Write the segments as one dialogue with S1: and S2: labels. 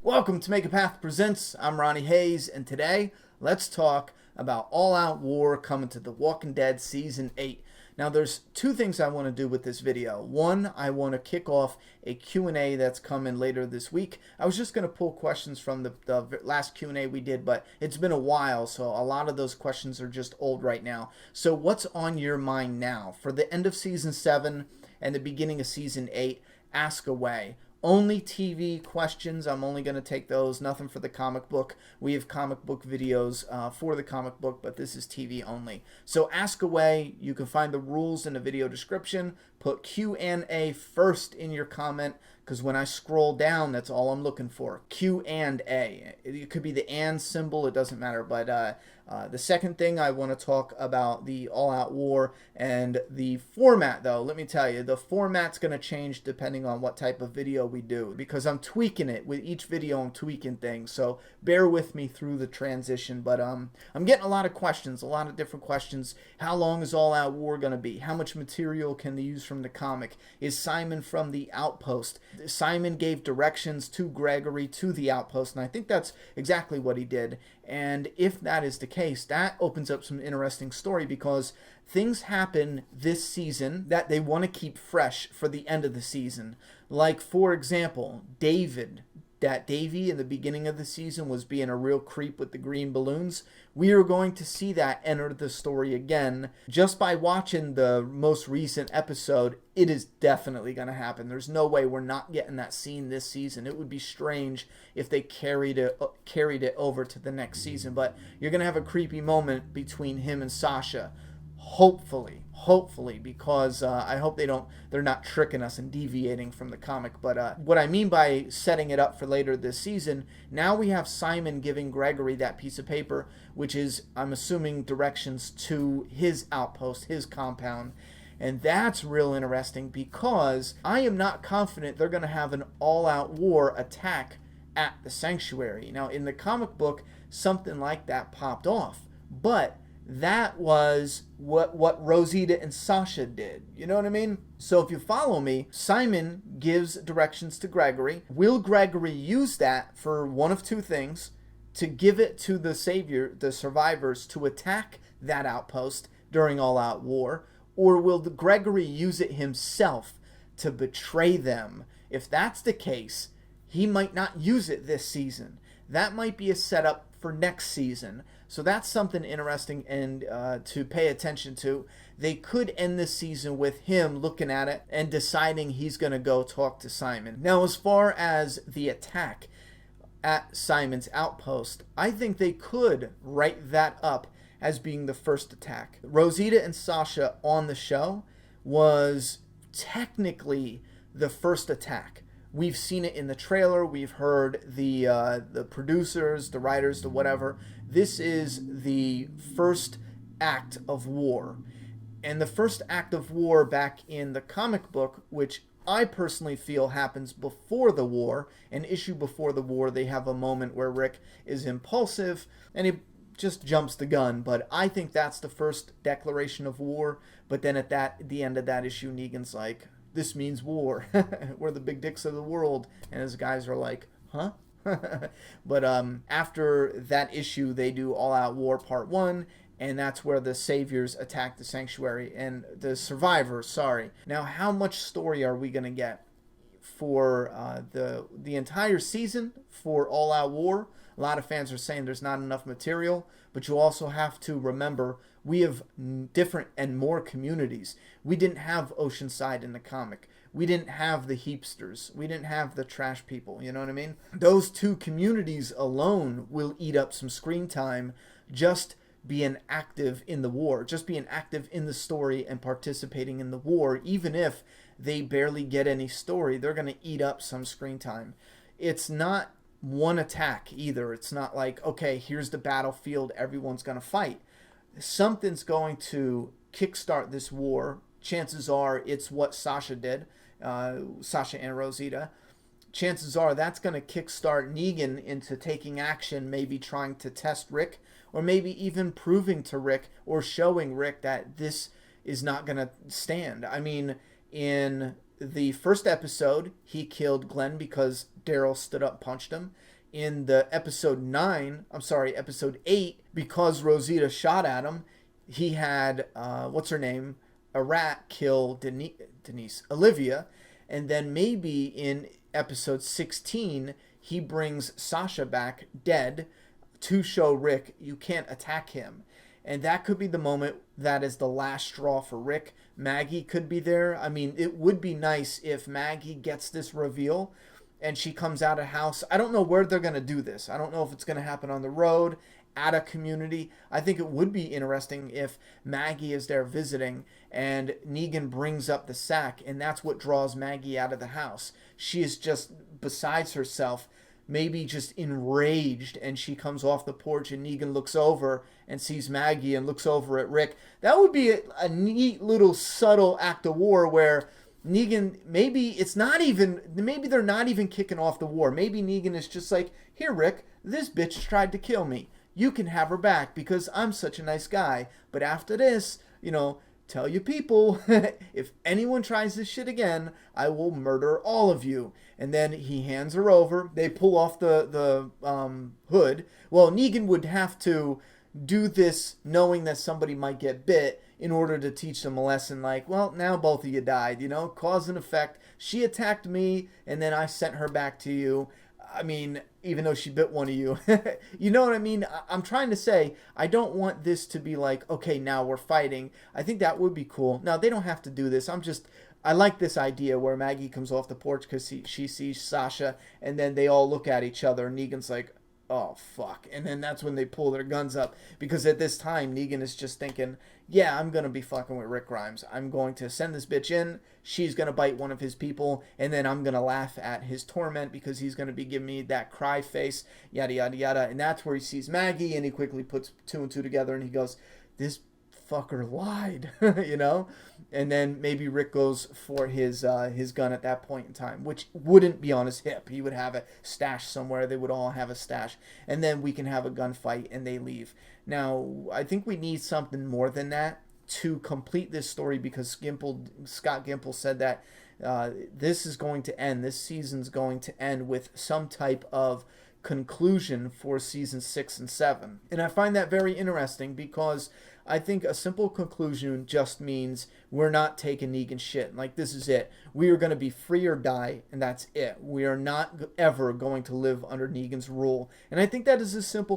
S1: Welcome to Make a Path Presents. I'm Ronnie Hayes, and today let's talk about All Out War coming to The Walking Dead Season 8. Now, there's two things I want to do with this video. One, I want to kick off a Q&A that's coming later this week. I was just going to pull questions from the last Q&A we did, but it's been a while, so a lot of those questions are just old right now. So what's on your mind now? For the end of Season 7 and the beginning of Season 8, ask away. Only TV questions. I'm only going to take those. Nothing for the comic book. We have comic book videos for the comic book, but this is TV only. So ask away. You can find the rules in the video description. Put Q&A first in your comment, because when I scroll down, that's all I'm looking for. Q&A. It could be the and symbol. It doesn't matter. But the second thing, I want to talk about the all-out war and the format, though. Let me tell you, the format's going to change depending on what type of video we do, because I'm tweaking it. With each video, I'm tweaking things. So bear with me through the transition. But I'm getting a lot of questions, a lot of different questions. How long is all-out war going to be? How much material can they use from the comic? Is Simon from the Outpost? Simon gave directions to Gregory to the Outpost, and I think that's exactly what he did. And if that is the case, that opens up some interesting story, because things happen this season that they want to keep fresh for the end of the season. Like, for example, Davy in the beginning of the season was being a real creep with the green balloons. We are going to see that enter the story again. Just by watching the most recent episode, it is definitely going to happen. There's no way we're not getting that scene this season. It would be strange if they carried it over to the next season. But you're going to have a creepy moment between him and Sasha. Hopefully, because I hope they're not tricking us and deviating from the comic. But what I mean by setting it up for later this season, now we have Simon giving Gregory that piece of paper, which is, I'm assuming, directions to his outpost, his compound. And that's real interesting, because I am not confident they're going to have an all-out war attack at the sanctuary. Now, in the comic book, something like that popped off, but that was what Rosita and Sasha did. You know what I mean? So if you follow me, Simon gives directions to Gregory. Will Gregory use that for one of two things? To give it to the survivors, to attack that outpost during all-out war? Or will Gregory use it himself to betray them? If that's the case, he might not use it this season. That might be a setup for next season. So that's something interesting and to pay attention to. They could end this season with him looking at it and deciding he's going to go talk to Simon. Now, as far as the attack at Simon's outpost, I think they could write that up as being the first attack. Rosita and Sasha on the show was technically the first attack. We've seen it in the trailer. We've heard the producers, the writers, the whatever. This is the first act of war. And the first act of war back in the comic book, which I personally feel happens before the war, an issue before the war, they have a moment where Rick is impulsive and he just jumps the gun. But I think that's the first declaration of war. But then at the end of that issue, Negan's like, this means war. We're the big dicks of the world. And his guys are like, huh? But after that issue, they do All Out War Part 1. And that's where the saviors attack the sanctuary. And the survivors, sorry. Now, how much story are we going to get for the entire season for All Out War? A lot of fans are saying there's not enough material. But you also have to remember, we have different and more communities. We didn't have Oceanside in the comic. We didn't have the heapsters. We didn't have the trash people. You know what I mean? Those two communities alone will eat up some screen time just being active in the war, just being active in the story and participating in the war. Even if they barely get any story, they're going to eat up some screen time. It's not one attack either. It's not like, okay, here's the battlefield, everyone's going to fight. Something's going to kickstart this war. Chances are it's what Sasha did, Sasha and Rosita. Chances are that's going to kickstart Negan into taking action, maybe trying to test Rick, or maybe even proving to Rick or showing Rick that this is not going to stand. I mean, in the first episode, he killed Glenn because Daryl stood up and punched him. in the episode 8, because Rosita shot at him, he had, what's her name? A rat kill Olivia. And then maybe in episode 16, he brings Sasha back dead to show Rick you can't attack him. And that could be the moment that is the last straw for Rick. Maggie could be there. I mean, it would be nice if Maggie gets this reveal and she comes out of house. I don't know where they're going to do this. I don't know if it's going to happen on the road, at a community. I think it would be interesting if Maggie is there visiting and Negan brings up the sack, and that's what draws Maggie out of the house. She is just besides herself, maybe just enraged, and she comes off the porch and Negan looks over and sees Maggie and looks over at Rick. That would be a neat little subtle act of war where Negan, maybe they're not even kicking off the war. Maybe Negan is just like, here Rick, this bitch tried to kill me. You can have her back because I'm such a nice guy. But after this, tell your people, if anyone tries this shit again, I will murder all of you. And then he hands her over. They pull off the hood. Well, Negan would have to do this knowing that somebody might get bit in order to teach them a lesson like, well, now both of you died, cause and effect. She attacked me and then I sent her back to you. I mean, even though she bit one of you. You know what I mean? I'm trying to say, I don't want this to be like, okay, now we're fighting. I think that would be cool. Now, they don't have to do this. I like this idea where Maggie comes off the porch because she sees Sasha, and then they all look at each other, and Negan's like, oh, fuck. And then that's when they pull their guns up, because at this time, Negan is just thinking, yeah, I'm going to be fucking with Rick Grimes. I'm going to send this bitch in. She's going to bite one of his people, and then I'm going to laugh at his torment because he's going to be giving me that cry face, yada, yada, yada. And that's where he sees Maggie, and he quickly puts 2 and 2 together, and he goes, this fucker lied, And then maybe Rick goes for his gun at that point in time, which wouldn't be on his hip. He would have a stash somewhere. They would all have a stash. And then we can have a gunfight, and they leave. Now, I think we need something more than that to complete this story, because Scott Gimple said that this season's going to end with some type of conclusion for season 6 and 7. And I find that very interesting, because I think a simple conclusion just means we're not taking Negan shit. Like, this is it. We are going to be free or die, and that's it. We are not ever going to live under Negan's rule. And I think that is a simple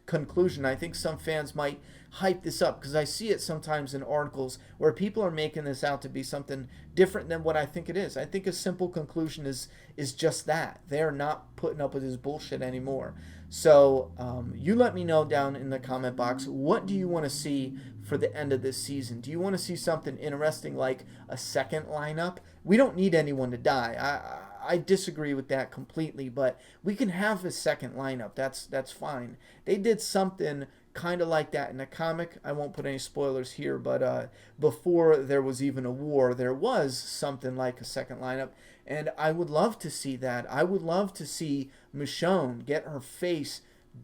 S1: conclusion. I think some fans might hype this up, because I see it sometimes in articles where people are making this out to be something different than what I think it is. I think a simple conclusion is just that. They're not putting up with his bullshit anymore. So you let me know down in the comment box, what do you want to see for the end of this season? Do you want to see something interesting like a second lineup? We don't need anyone to die. I disagree with that completely, but we can have a second lineup. That's fine. They did something kind of like that in the comic. I won't put any spoilers here, but before there was even a war, there was something like a second lineup, and I would love to see that. I would love to see Michonne get her face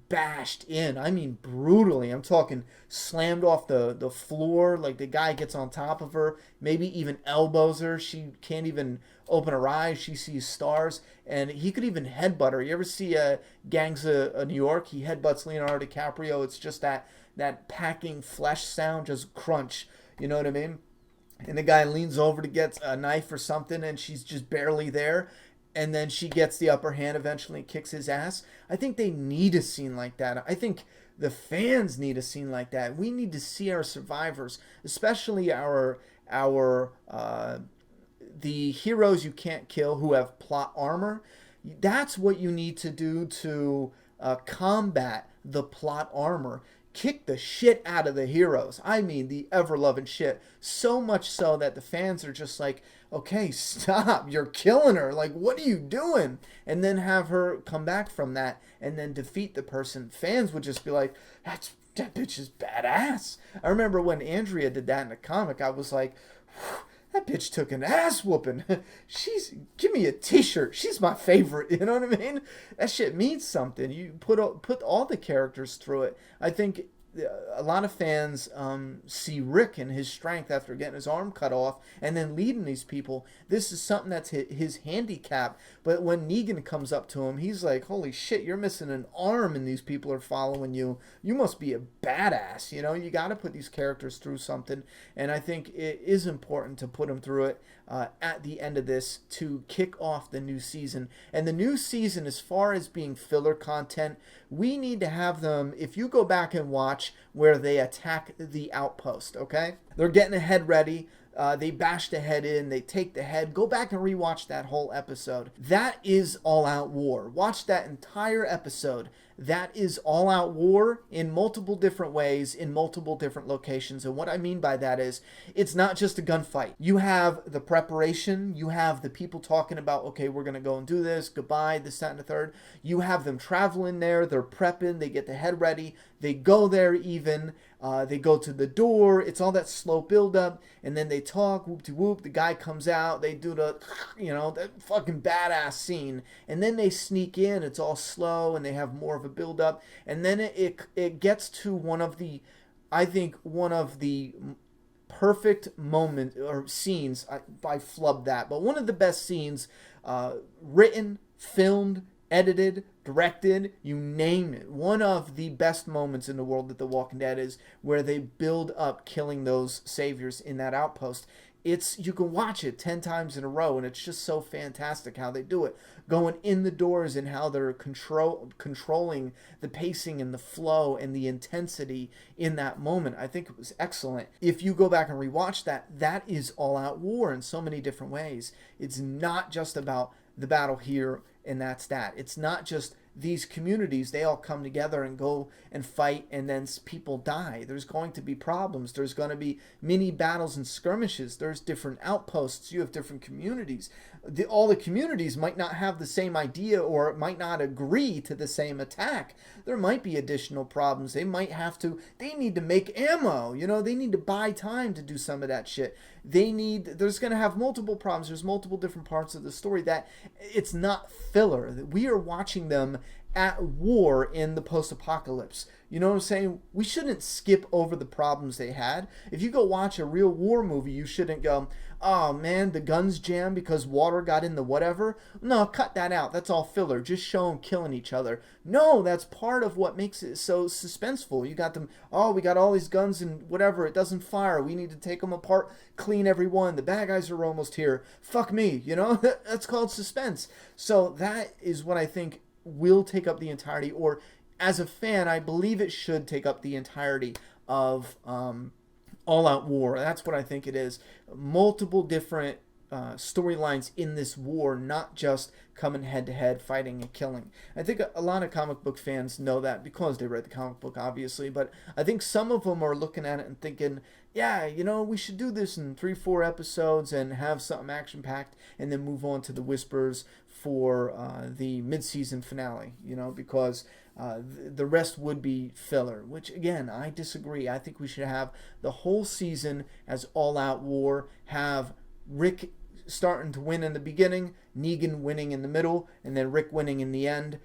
S1: bashed in. I mean, brutally. I'm talking slammed off the floor, like the guy gets on top of her, maybe even elbows her. She can't even open her eyes. She sees stars, and he could even headbutt her. You ever see Gangs of New York? He headbutts Leonardo DiCaprio. It's just that packing flesh sound, just crunch. You know what I mean? And the guy leans over to get a knife or something, and she's just barely there. And then she gets the upper hand eventually and kicks his ass. I think they need a scene like that. I think the fans need a scene like that. We need to see our survivors, especially the heroes you can't kill who have plot armor. That's what you need to do to combat the plot armor. Kick the shit out of the heroes. I mean, the ever-loving shit. So much so that the fans are just like, okay, stop. You're killing her. Like, what are you doing? And then have her come back from that and then defeat the person. Fans would just be like, that bitch is badass. I remember when Andrea did that in the comic, I was like, that bitch took an ass whooping. Give me a t-shirt. She's my favorite. You know what I mean? That shit means something. You put all the characters through it. I think a lot of fans see Rick and his strength after getting his arm cut off and then leading these people. This is something that's his handicap. But when Negan comes up to him, he's like, holy shit, you're missing an arm and these people are following you. You must be a badass. You know, you got to put these characters through something. And I think it is important to put them through it at the end of this to kick off the new season. And the new season, as far as being filler content, we need to have them, if you go back and watch where they attack the outpost, okay? They're getting a head ready. They bash the head in. They take the head. Go back and rewatch that whole episode. That is all-out war. Watch that entire episode. That is all-out war in multiple different ways, in multiple different locations. And what I mean by that is, it's not just a gunfight. You have the preparation. You have the people talking about, okay, we're going to go and do this. Goodbye, this, that, and the third. You have them traveling there. They're prepping. They get the head ready. They go there even. They go to the door. It's all that slow build-up. And then they talk, whoop-de-whoop. The guy comes out. They do the, that fucking badass scene. And then they sneak in. It's all slow, and they have more of a build-up. And then it gets to one of the perfect moments or scenes. I flubbed that. But one of the best scenes written, filmed, edited, directed, you name it. One of the best moments in the world that The Walking Dead is where they build up killing those saviors in that outpost. You can watch it 10 times in a row, and it's just so fantastic how they do it. Going in the doors and how they're controlling the pacing and the flow and the intensity in that moment. I think it was excellent. If you go back and rewatch that, that is all-out war in so many different ways. It's not just about the battle here and that's that. It's not just these communities, they all come together and go and fight, and then people die. There's going to be problems. There's going to be mini battles and skirmishes. There's different outposts. You have different communities. All the communities might not have the same idea or might not agree to the same attack. There might be additional problems. They need to make ammo. They need to buy time to do some of that shit. There's going to have multiple problems. There's multiple different parts of the story that it's not filler. We are watching them at war in the post-apocalypse. You know what I'm saying? We shouldn't skip over the problems they had. If you go watch a real war movie, you shouldn't go, oh man, the guns jammed because water got in the whatever. No, cut that out. That's all filler. Just show them killing each other. No, that's part of what makes it so suspenseful. You got them, we got all these guns and whatever. It doesn't fire. We need to take them apart, clean every one. The bad guys are almost here. Fuck me. That's called suspense. So that is what I think will take up the entirety, or as a fan, I believe it should take up the entirety of all-out war. That's what I think it is. Multiple different storylines in this war, not just coming head-to-head, fighting and killing. I think a lot of comic book fans know that because they read the comic book, obviously, but I think some of them are looking at it and thinking, yeah, we should do this in 3-4 episodes and have something action-packed and then move on to the Whispers for the mid-season finale, because the rest would be filler, which, again, I disagree. I think we should have the whole season as all-out war, have Rick starting to win in the beginning, Negan winning in the middle, and then Rick winning in the end,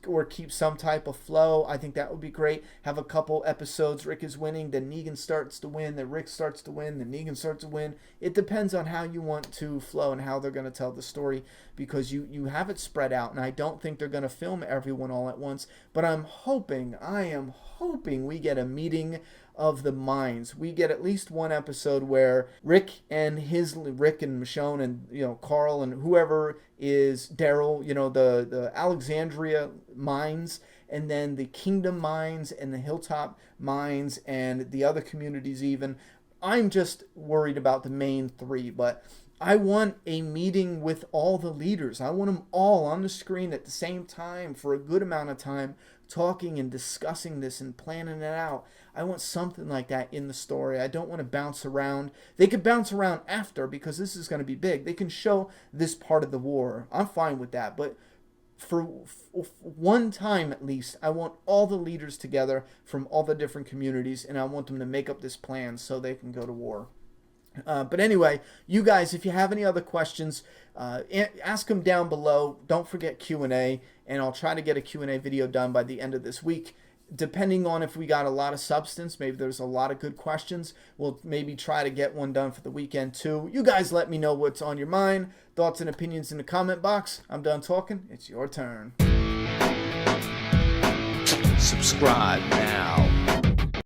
S1: or keep some type of flow. I think that would be great. Have a couple episodes Rick is winning, then Negan starts to win, then Rick starts to win, then Negan starts to win. It depends on how you want to flow and how they're going to tell the story, because you have it spread out, and I don't think they're going to film everyone all at once, but I am hoping we get a meeting of the minds. We get at least one episode where Rick and Michonne and Carl and whoever is Daryl, the Alexandria mines, and then the Kingdom mines and the Hilltop mines and the other communities even. I'm just worried about the main three, but I want a meeting with all the leaders. I want them all on the screen at the same time for a good amount of time, talking and discussing this and planning it out. I want something like that in the story. I don't want to bounce around. They could bounce around after, because this is going to be big. They can show this part of the war. I'm fine with that. But for one time at least, I want all the leaders together from all the different communities, and I want them to make up this plan so they can go to war. But anyway, you guys, if you have any other questions, ask them down below. Don't forget Q&A, and I'll try to get a Q&A video done by the end of this week. depending on if we got a lot of substance, maybe there's a lot of good questions, we'll maybe try to get one done for the weekend too. You guys let me know what's on your mind, thoughts and opinions in the comment box. I'm done talking. It's your turn.
S2: Subscribe now.